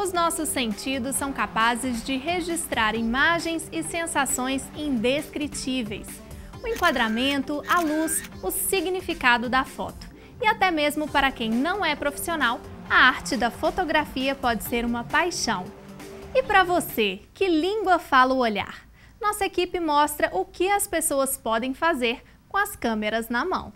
Os nossos sentidos são capazes de registrar imagens e sensações indescritíveis. O enquadramento, a luz, o significado da foto. E até mesmo para quem não é profissional, a arte da fotografia pode ser uma paixão. E para você, que língua fala o olhar? Nossa equipe mostra o que as pessoas podem fazer com as câmeras na mão.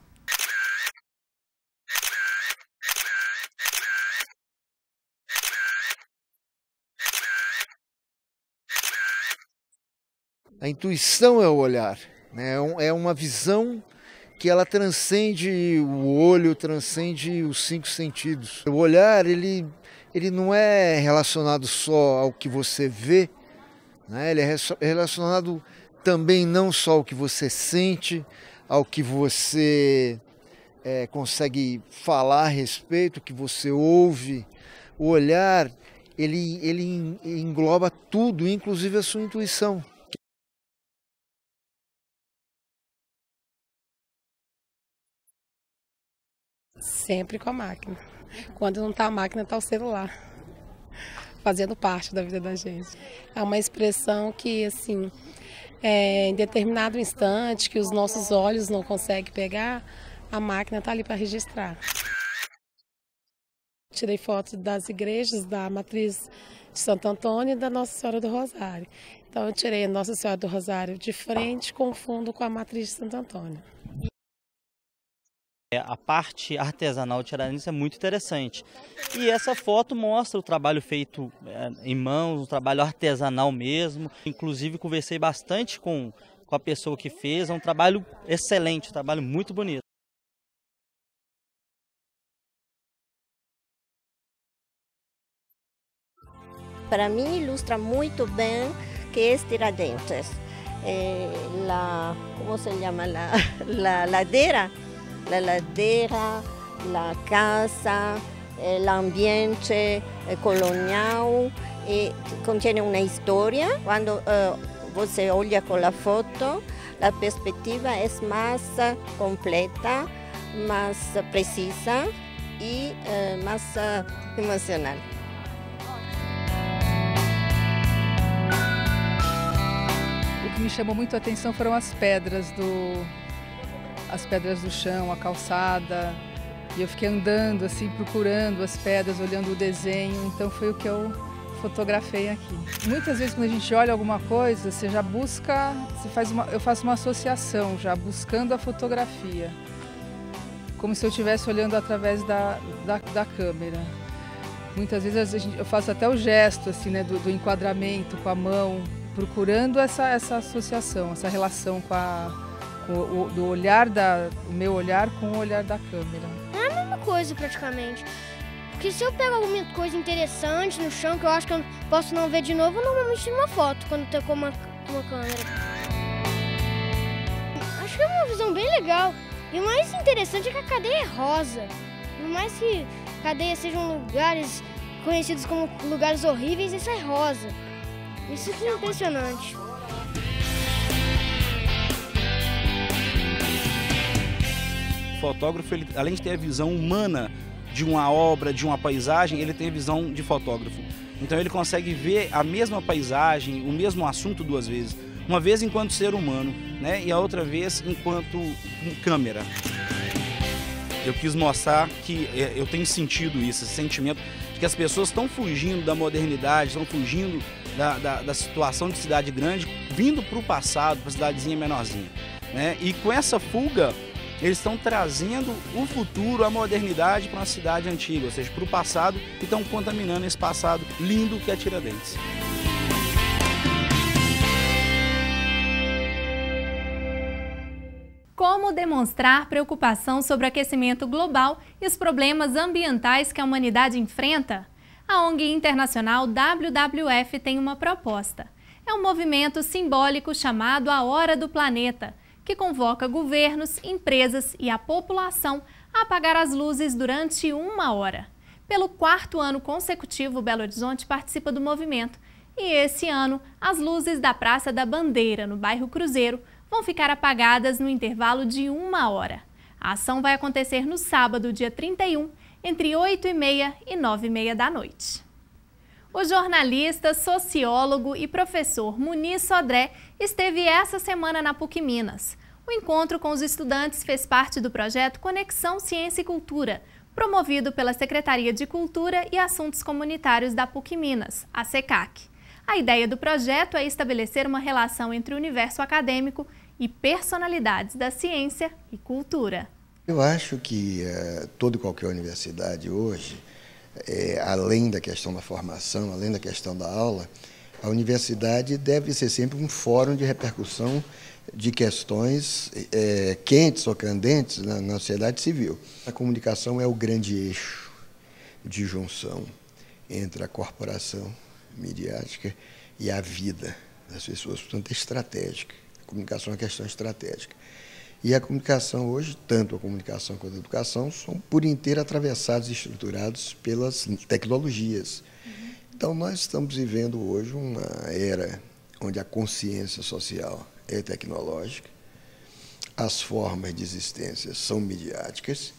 A intuição é o olhar, né? É uma visão que ela transcende o olho, transcende os 5 sentidos. O olhar, ele não é relacionado só ao que você vê, né? Ele é relacionado também não só ao que você sente, ao que você consegue falar a respeito, o que você ouve. O olhar, ele engloba tudo, inclusive a sua intuição. Sempre com a máquina. Quando não está a máquina, está o celular, fazendo parte da vida da gente. É uma expressão que, assim, em determinado instante, que os nossos olhos não conseguem pegar, a máquina está ali para registrar. Tirei fotos das igrejas, da Matriz de Santo Antônio e da Nossa Senhora do Rosário. Então eu tirei a Nossa Senhora do Rosário de frente, confundo com a Matriz de Santo Antônio. A parte artesanal tiradentes é muito interessante. E essa foto mostra o trabalho feito em mãos, o trabalho artesanal mesmo. Inclusive conversei bastante com a pessoa que fez, é um trabalho excelente, um trabalho muito bonito. Para mim ilustra muito bem que é Tiradentes. Como se chama? La ladera, la casa, l'ambiente colonial, e contiene una storia. Quando você olha com a foto, a perspectiva é mais completa, mais precisa e mais emocional. O que me chamou muito a atenção foram as pedras do chão, a calçada. E eu fiquei andando assim, procurando as pedras, olhando o desenho. Então foi o que eu fotografei aqui. Muitas vezes quando a gente olha alguma coisa, você já busca, eu faço uma associação já, buscando a fotografia. Como se eu estivesse olhando através da câmera. Muitas vezes eu faço até o gesto assim, né, do enquadramento com a mão, procurando essa associação, essa relação do olhar o meu olhar com o olhar da câmera. É a mesma coisa praticamente. Porque se eu pego alguma coisa interessante no chão que eu acho que eu posso não ver de novo, eu normalmente tiro uma foto quando estou com uma câmera. Acho que é uma visão bem legal. E o mais interessante é que a cadeia é rosa. Por mais que a cadeia sejam lugares conhecidos como lugares horríveis, isso é rosa. Isso que é impressionante. O fotógrafo, ele, além de ter a visão humana de uma obra, de uma paisagem, ele tem a visão de fotógrafo. Então ele consegue ver a mesma paisagem, o mesmo assunto 2 vezes. Uma vez enquanto ser humano, né? E a outra vez enquanto câmera. Eu quis mostrar que eu tenho sentido isso, esse sentimento de que as pessoas estão fugindo da modernidade, estão fugindo da situação de cidade grande, vindo para o passado, para a cidadezinha menorzinha, né? E com essa fuga, eles estão trazendo o futuro, a modernidade para uma cidade antiga, ou seja, para o passado, e estão contaminando esse passado lindo que é Tiradentes. Como demonstrar preocupação sobre o aquecimento global e os problemas ambientais que a humanidade enfrenta? A ONG internacional WWF tem uma proposta. É um movimento simbólico chamado A Hora do Planeta, que convoca governos, empresas e a população a apagar as luzes durante 1 hora. Pelo 4º ano consecutivo, Belo Horizonte participa do movimento. E esse ano, as luzes da Praça da Bandeira, no bairro Cruzeiro, vão ficar apagadas no intervalo de 1 hora. A ação vai acontecer no sábado, dia 31, entre 8h30 e 9h30 da noite. O jornalista, sociólogo e professor Muniz Sodré esteve essa semana na PUC Minas. O encontro com os estudantes fez parte do projeto Conexão Ciência e Cultura, promovido pela Secretaria de Cultura e Assuntos Comunitários da PUC Minas, a SECAC. A ideia do projeto é estabelecer uma relação entre o universo acadêmico e personalidades da ciência e cultura. Eu acho que toda e qualquer universidade hoje, além da questão da formação, além da questão da aula, a universidade deve ser sempre um fórum de repercussão de questões quentes ou candentes na sociedade civil. A comunicação é o grande eixo de junção entre a corporação midiática e a vida das pessoas, portanto é estratégica. A comunicação é uma questão estratégica. E a comunicação hoje, tanto a comunicação quanto a educação, são por inteiro atravessados e estruturados pelas tecnologias. Então nós estamos vivendo hoje uma era onde a consciência social é tecnológica, as formas de existência são midiáticas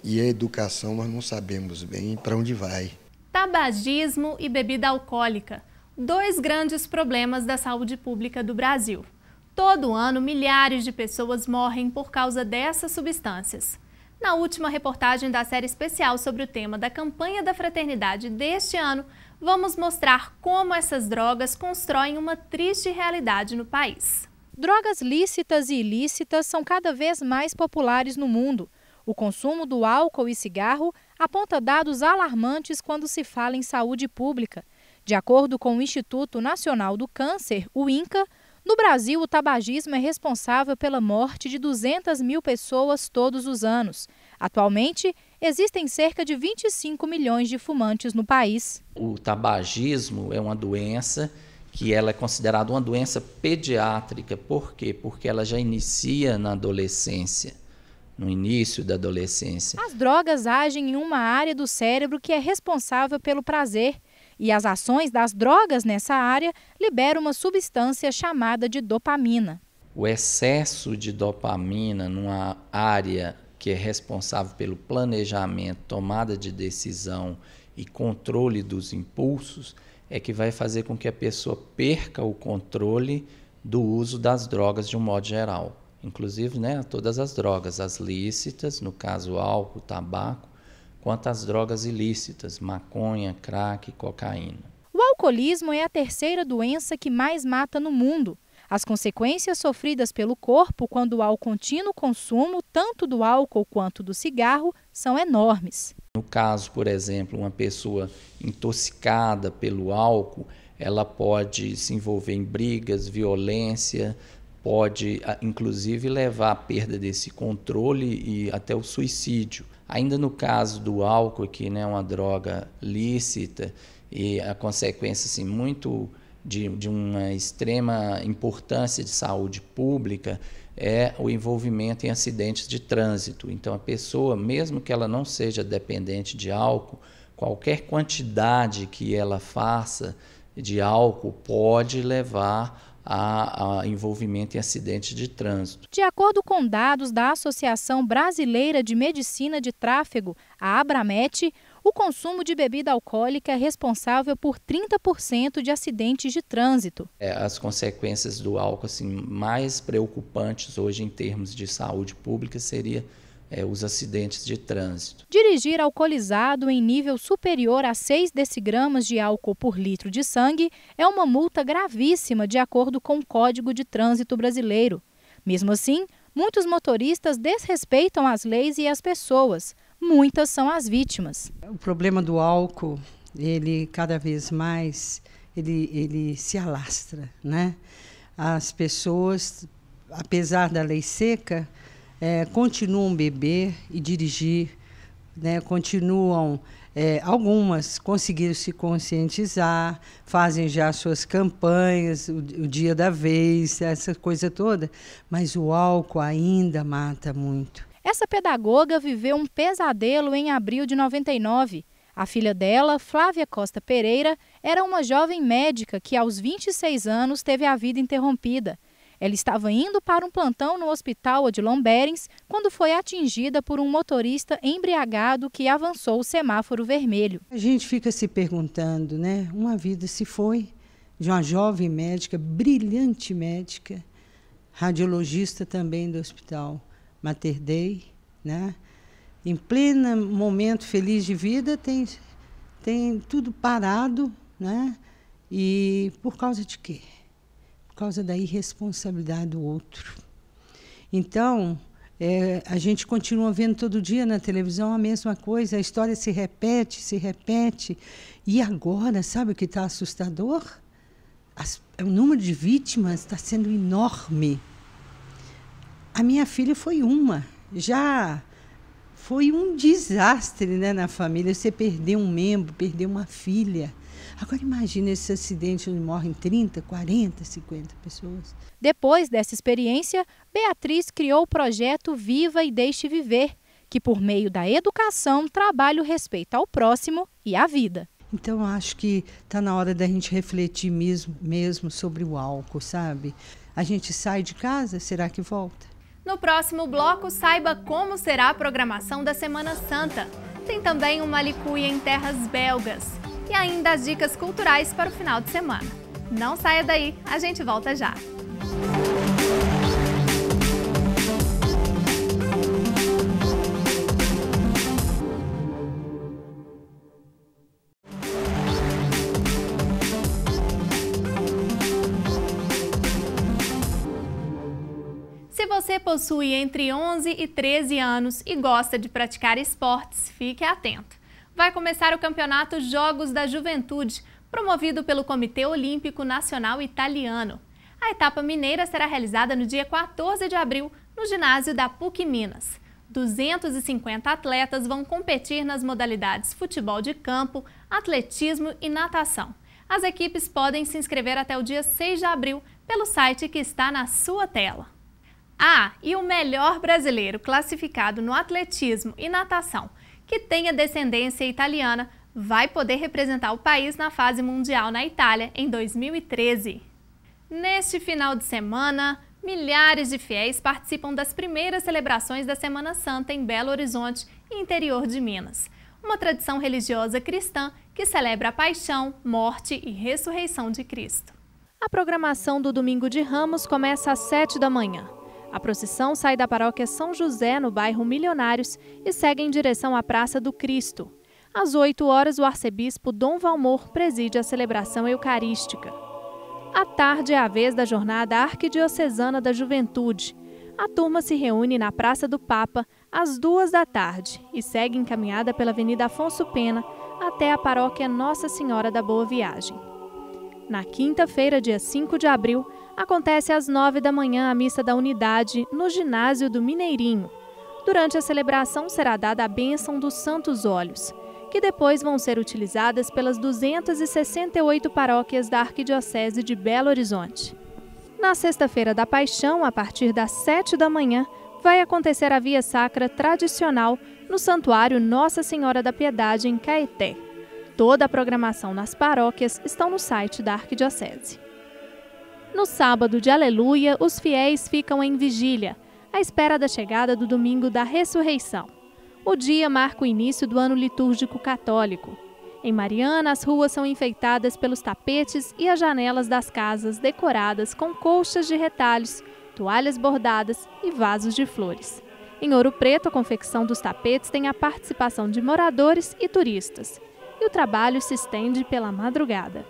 e a educação nós não sabemos bem para onde vai. Tabagismo e bebida alcoólica, dois grandes problemas da saúde pública do Brasil. Todo ano, milhares de pessoas morrem por causa dessas substâncias. Na última reportagem da série especial sobre o tema da campanha da fraternidade deste ano, vamos mostrar como essas drogas constroem uma triste realidade no país. Drogas lícitas e ilícitas são cada vez mais populares no mundo. O consumo do álcool e cigarro aponta dados alarmantes quando se fala em saúde pública. De acordo com o Instituto Nacional do Câncer, o INCA, no Brasil, o tabagismo é responsável pela morte de 200 mil pessoas todos os anos. Atualmente, existem cerca de 25 milhões de fumantes no país. O tabagismo é uma doença que ela é considerada uma doença pediátrica. Por quê? Porque ela já inicia na adolescência, no início da adolescência. As drogas agem em uma área do cérebro que é responsável pelo prazer. E as ações das drogas nessa área liberam uma substância chamada de dopamina. O excesso de dopamina numa área que é responsável pelo planejamento, tomada de decisão e controle dos impulsos é que vai fazer com que a pessoa perca o controle do uso das drogas de um modo geral. Inclusive, todas as drogas, as lícitas, no caso álcool, tabaco, quanto às drogas ilícitas, maconha, crack e cocaína. O alcoolismo é a terceira doença que mais mata no mundo. As consequências sofridas pelo corpo quando há o contínuo consumo, tanto do álcool quanto do cigarro, são enormes. No caso, por exemplo, uma pessoa intoxicada pelo álcool, ela pode se envolver em brigas, violência, pode inclusive levar à perda desse controle e até o suicídio. Ainda no caso do álcool, que é uma droga lícita e a consequência assim, muito de uma extrema importância de saúde pública é o envolvimento em acidentes de trânsito. Então a pessoa, mesmo que ela não seja dependente de álcool, qualquer quantidade que ela faça de álcool pode levar a envolvimento em acidentes de trânsito. De acordo com dados da Associação Brasileira de Medicina de Tráfego, a Abramet, o consumo de bebida alcoólica é responsável por 30% de acidentes de trânsito. As consequências do álcool mais preocupantes hoje em termos de saúde pública seria os acidentes de trânsito. Dirigir alcoolizado em nível superior a 6 decigramas de álcool por litro de sangue é uma multa gravíssima, de acordo com o Código de Trânsito Brasileiro. Mesmo assim, muitos motoristas desrespeitam as leis e as pessoas. Muitas são as vítimas. O problema do álcool, ele cada vez mais, ele se alastra, né? As pessoas, apesar da lei seca, continuam a beber e dirigir, continuam, algumas conseguiram se conscientizar, fazem já suas campanhas, o dia da vez, essa coisa toda, mas o álcool ainda mata muito. Essa pedagoga viveu um pesadelo em abril de 99. A filha dela, Flávia Costa Pereira, era uma jovem médica que aos 26 anos teve a vida interrompida. Ela estava indo para um plantão no hospital Odilon Berens quando foi atingida por um motorista embriagado que avançou o semáforo vermelho. A gente fica se perguntando, né? Uma vida se foi de uma jovem médica, brilhante médica, radiologista também do Hospital Mater Dei, né? Em pleno momento feliz de vida, tem tudo parado, né? E por causa de quê? Por causa da irresponsabilidade do outro. Então, a gente continua vendo todo dia na televisão a mesma coisa, a história se repete. E agora, sabe o que está assustador? O número de vítimas está sendo enorme. A minha filha foi uma. Já foi um desastre, né, na família. Você perder um membro, perder uma filha. Agora imagine esse acidente onde morrem 30, 40, 50 pessoas. Depois dessa experiência, Beatriz criou o projeto Viva e Deixe Viver, que por meio da educação trabalha o respeito ao próximo e à vida. Então acho que está na hora da gente refletir mesmo sobre o álcool, sabe? A gente sai de casa, será que volta? No próximo bloco, saiba como será a programação da Semana Santa. Tem também uma malicuia em terras belgas. E ainda as dicas culturais para o final de semana. Não saia daí, a gente volta já. Se você possui entre 11 e 13 anos e gosta de praticar esportes, fique atento. Vai começar o Campeonato Jogos da Juventude, promovido pelo Comitê Olímpico Nacional Italiano. A etapa mineira será realizada no dia 14 de abril, no ginásio da PUC Minas. 250 atletas vão competir nas modalidades futebol de campo, atletismo e natação. As equipes podem se inscrever até o dia 6 de abril pelo site que está na sua tela. E o melhor brasileiro classificado no atletismo e natação, que tenha descendência italiana, vai poder representar o país na fase mundial na Itália em 2013. Neste final de semana, milhares de fiéis participam das primeiras celebrações da Semana Santa em Belo Horizonte, interior de Minas. Uma tradição religiosa cristã que celebra a paixão, morte e ressurreição de Cristo. A programação do Domingo de Ramos começa às 7 da manhã. A procissão sai da paróquia São José, no bairro Milionários, e segue em direção à Praça do Cristo. Às 8 horas, o arcebispo Dom Valmor preside a celebração eucarística. À tarde é a vez da Jornada Arquidiocesana da Juventude. A turma se reúne na Praça do Papa às 2 da tarde e segue encaminhada pela Avenida Afonso Pena até a paróquia Nossa Senhora da Boa Viagem. Na quinta-feira, dia 5 de abril, acontece às 9 da manhã a Missa da Unidade no ginásio do Mineirinho. Durante a celebração será dada a bênção dos Santos Óleos, que depois vão ser utilizadas pelas 268 paróquias da Arquidiocese de Belo Horizonte. Na Sexta-feira da Paixão, a partir das 7 da manhã, vai acontecer a Via Sacra tradicional no Santuário Nossa Senhora da Piedade, em Caeté. Toda a programação nas paróquias estão no site da Arquidiocese. No sábado de Aleluia, os fiéis ficam em vigília, à espera da chegada do Domingo da Ressurreição. O dia marca o início do ano litúrgico católico. Em Mariana, as ruas são enfeitadas pelos tapetes e as janelas das casas decoradas com colchas de retalhos, toalhas bordadas e vasos de flores. Em Ouro Preto, a confecção dos tapetes tem a participação de moradores e turistas. E o trabalho se estende pela madrugada.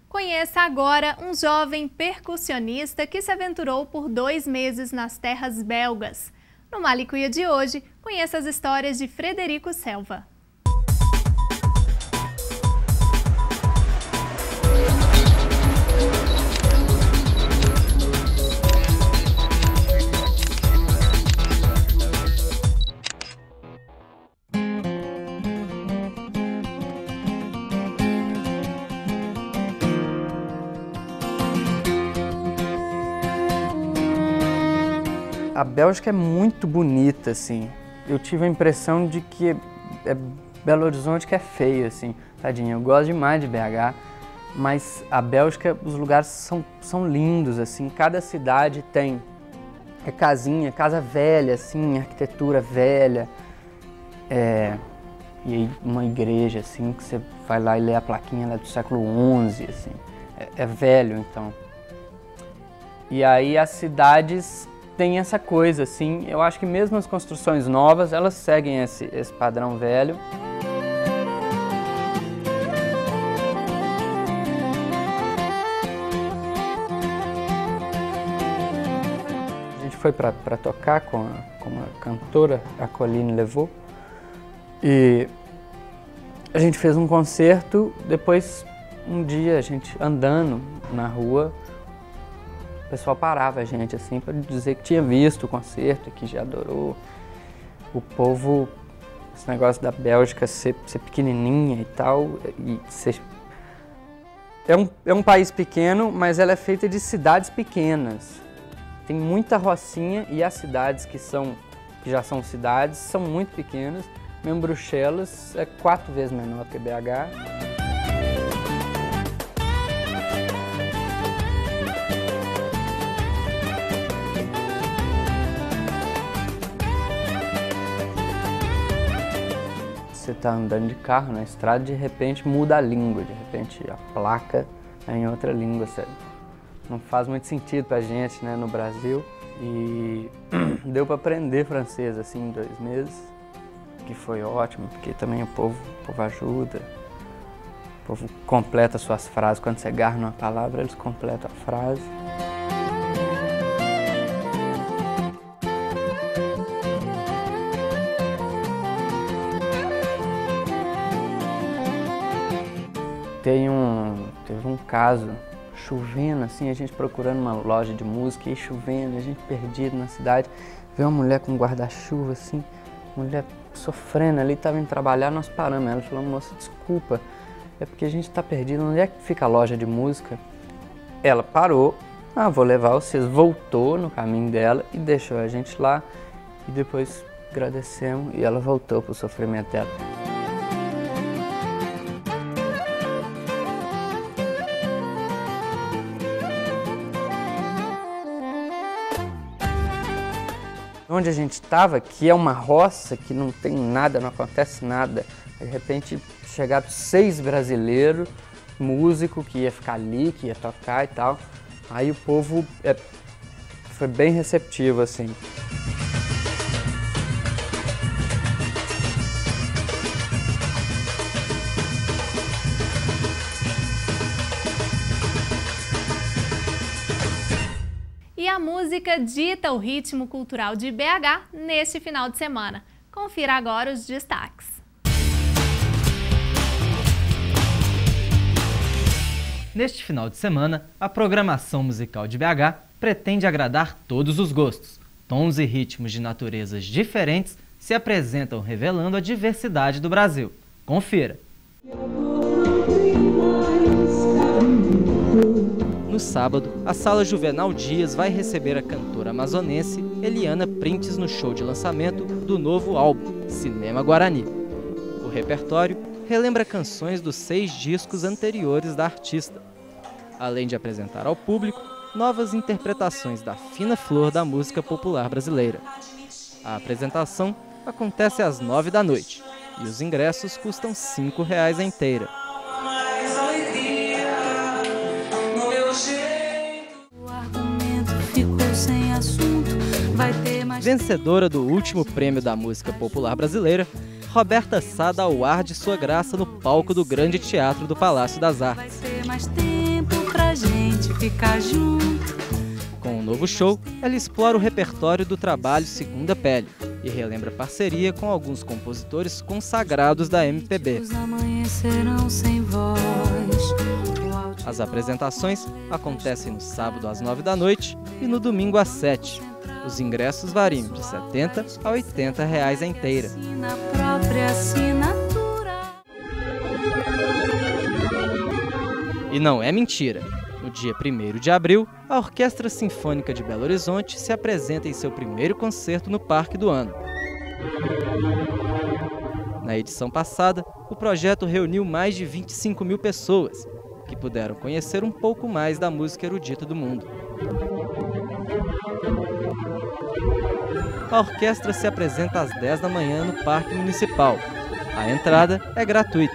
Conheça agora um jovem percussionista que se aventurou por 2 meses nas terras belgas. No Malicuia de hoje, conheça as histórias de Frederico Selva. A Bélgica é muito bonita, assim. Eu tive a impressão de que é Belo Horizonte que é feio, assim. Tadinho, eu gosto demais de BH. Mas a Bélgica, os lugares são lindos, assim, cada cidade tem casinha, casa velha, assim, arquitetura velha, e aí uma igreja, assim, que você vai lá e lê a plaquinha, ela é do século XI, assim, é velho, então. E aí as cidades têm essa coisa, assim, eu acho que mesmo as construções novas, elas seguem esse padrão velho. Foi para tocar com uma cantora, a Colline Levaux, e a gente fez um concerto. Depois, um dia, a gente andando na rua, o pessoal parava a gente assim para dizer que tinha visto o concerto, que já adorou. O povo, esse negócio da Bélgica ser pequenininha e tal, é um país pequeno, mas ela é feita de cidades pequenas. Tem muita rocinha e as cidades que já são cidades são muito pequenas. Mesmo Bruxelas é 4 vezes menor que BH. Você está andando de carro na estrada, de repente muda a língua, de repente a placa é em outra língua, sério. Não faz muito sentido pra gente, né, no Brasil. E deu para aprender francês assim em 2 meses, que foi ótimo, porque também o povo ajuda. O povo completa suas frases. Quando você agarra numa palavra, eles completam a frase. Teve um caso, chovendo, assim, a gente procurando uma loja de música e chovendo, a gente perdido na cidade, veio uma mulher com um guarda-chuva, assim, mulher sofrendo ali, estava indo trabalhar, nós paramos, ela falou, moça, desculpa, é porque a gente está perdido, onde é que fica a loja de música? Ela parou, vou levar vocês, voltou no caminho dela e deixou a gente lá, e depois agradecemos e ela voltou para o sofrimento dela. Onde a gente estava, que é uma roça, que não tem nada, não acontece nada, de repente chegaram 6 brasileiros, músico que ia ficar ali, que ia tocar e tal. Aí o povo foi bem receptivo, assim. E a música dita o ritmo cultural de BH neste final de semana. Confira agora os destaques. Neste final de semana, a programação musical de BH pretende agradar todos os gostos. Tons e ritmos de naturezas diferentes se apresentam revelando a diversidade do Brasil. Confira! No sábado, a Sala Juvenal Dias vai receber a cantora amazonense Eliana Printes no show de lançamento do novo álbum, Cinema Guarani. O repertório relembra canções dos 6 discos anteriores da artista, além de apresentar ao público novas interpretações da fina flor da música popular brasileira. A apresentação acontece às 9 da noite e os ingressos custam R$ 5,00 a inteira. Vencedora do último prêmio da música popular brasileira, Roberta Sá dá o ar de sua graça no palco do Grande Teatro do Palácio das Artes. Vai ter mais tempo pra gente ficar junto. Com o novo show, ela explora o repertório do trabalho Segunda Pele e relembra parceria com alguns compositores consagrados da MPB. Os amanhecerão sem voz. As apresentações acontecem no sábado às 9 da noite e no domingo às 7. Os ingressos variam de R$ 70 a R$ 80 a inteira. E não é mentira. No dia 1º de abril, a Orquestra Sinfônica de Belo Horizonte se apresenta em seu primeiro concerto no Parque do Ano. Na edição passada, o projeto reuniu mais de 25.000 pessoas, que puderam conhecer um pouco mais da música erudita do mundo. A orquestra se apresenta às 10 da manhã no Parque Municipal. A entrada é gratuita.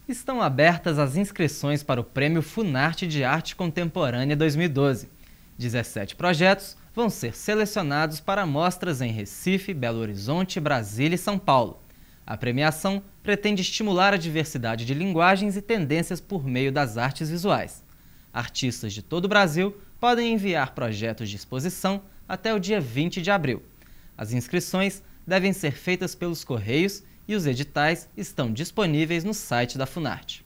Estão abertas as inscrições para o Prêmio Funarte de Arte Contemporânea 2012. 17 projetos vão ser selecionados para mostras em Recife, Belo Horizonte, Brasília e São Paulo. A premiação pretende estimular a diversidade de linguagens e tendências por meio das artes visuais. Artistas de todo o Brasil podem enviar projetos de exposição até o dia 20 de abril. As inscrições devem ser feitas pelos Correios e os editais estão disponíveis no site da Funarte.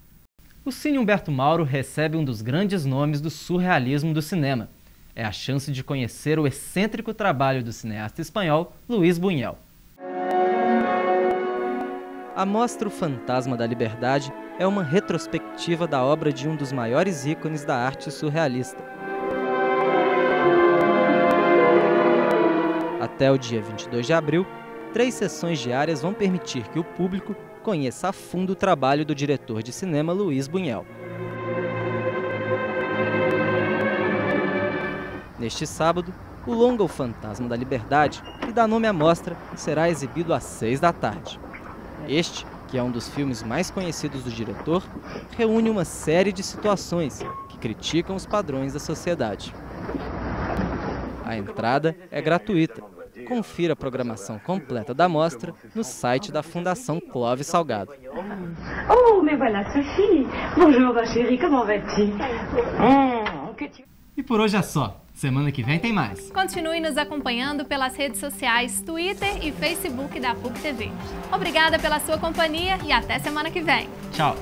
O Cine Humberto Mauro recebe um dos grandes nomes do surrealismo do cinema. É a chance de conhecer o excêntrico trabalho do cineasta espanhol Luis Buñuel. A mostra O Fantasma da Liberdade é uma retrospectiva da obra de um dos maiores ícones da arte surrealista. Até o dia 22 de abril, 3 sessões diárias vão permitir que o público conheça a fundo o trabalho do diretor de cinema Luis Buñuel. Neste sábado, o longa O Fantasma da Liberdade, que dá nome à mostra, será exibido às 6 da tarde. Este, que é um dos filmes mais conhecidos do diretor, reúne uma série de situações que criticam os padrões da sociedade. A entrada é gratuita. Confira a programação completa da mostra no site da Fundação Clóvis Salgado. Oh, mais voilà Sophie. Bonjour ma chérie, comment vas-tu? E por hoje é só. Semana que vem tem mais. Continue nos acompanhando pelas redes sociais, Twitter e Facebook da PUC TV. Obrigada pela sua companhia e até semana que vem. Tchau.